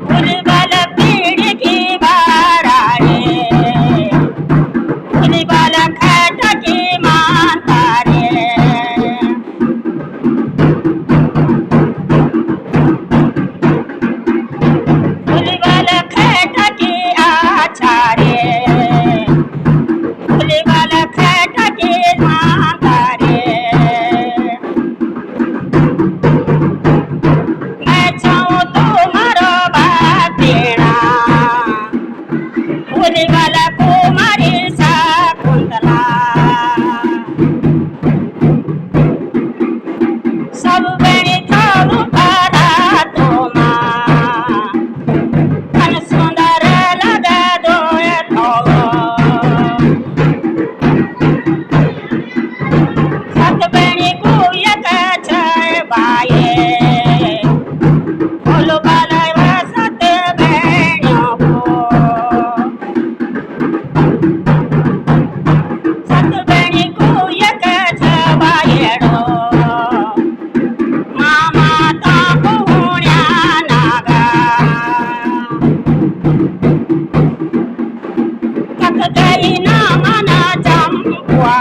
फुलबाल पीढ़ी की बाराए फुलबाल खट की माता रे फुलबाल खट की आचारे फुलबाल खट की माता रे मैं चाहूँ तुम्हारो बातेड़ा फुलबाल कुमारी शकुंतला सब बड़ी थारू पारा तोमा मन सुंदर लगा दो सत बड़ी कुयक छय बाये बोलो बाला सत बहनियों को सत बड़ी कुयक छय बायेड़ो मामा ताको हुण्या नागा तक गई ना मना चंपुआ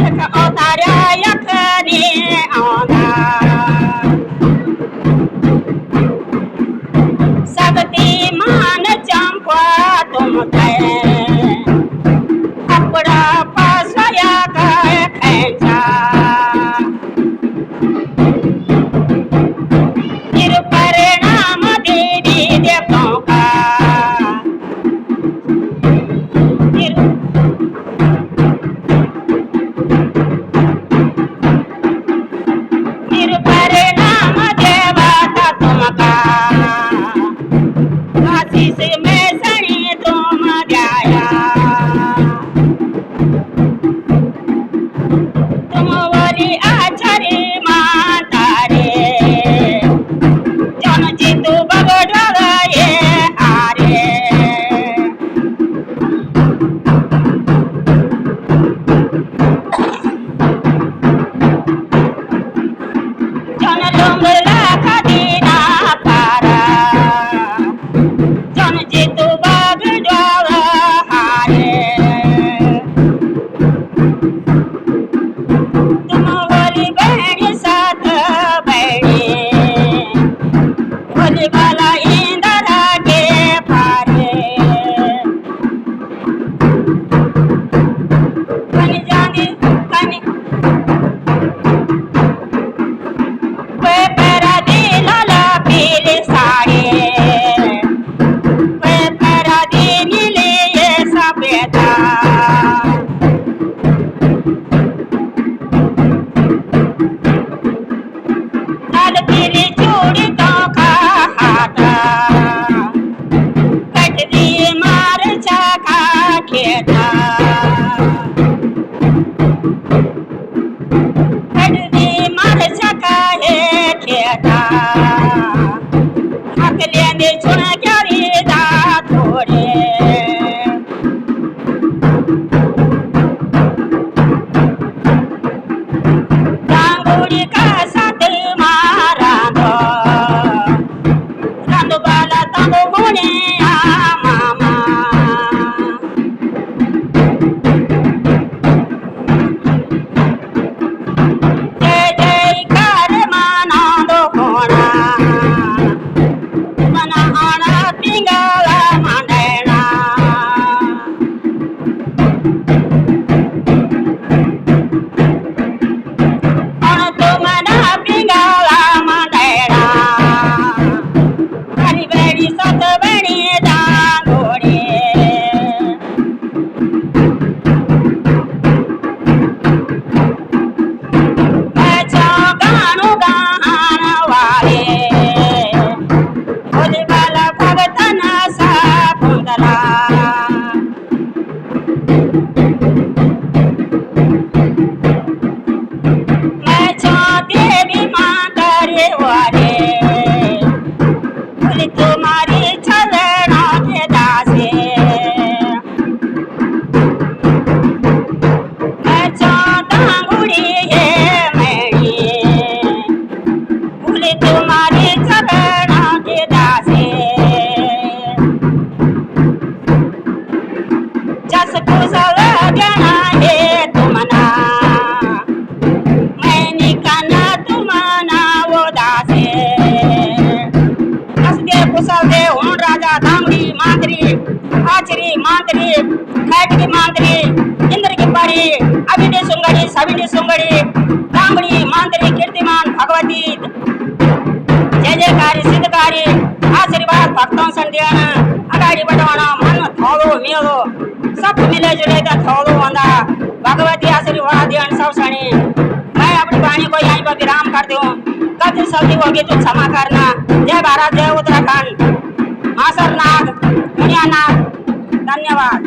एक अवतार्या यखनी आंगा शक्तिमान चंपा तुम कहे कपड़ा पासया कहे खेचा फिर परिणाम देवी देवों का फिर फिर परिणाम देवता तुमका आशीष में सणी तुम जाया तुम वाली आचार्य माता रे जन जीतु बगड़ ये आरे जन लुंगला खदीना पारा जन जीतु बगड़ हारे तुम वाली बहनी साथ बहनी भोली बाला इंदरा के पारे कनी जानी कनी वे पैरा दी लाला पीली साड़ी वे पैरा दी नीली ये सफेदा लाल पीली चूड़ी तो का हाथा कट दी मार चाका खेता कट दी मार चाका है खेता हक लेने छुण क्यारी दा थोड़े गांगुड़ी का साथ मारा दो रंग बाला तब गुणे आ मामा जय जयकार माना दो होना मना आना होण राजा दामड़ी मांदरी आचरी मांदरी खैटकी मांदरी इंद्र की परी अभिडी सुंगड़ी सविडी सुंगड़ी दामड़ी मांदरी कीर्तिमान भगवती जय जयकारी सिद्धकारी आशीर्वाद भक्तों संदेन अगाडि बढाउन मन थोलो मेरो सब मिले जुले त थोलो भन्दा भगवती आशीर्वाद दियन सब सनी। मैं अपनी वाणी को यहीं पर विराम कर दूं। गलती सलती होगी तो क्षमा करना। जय भारत जय उत्तराखंड मासरनाथ मुनियानाथ धन्यवाद।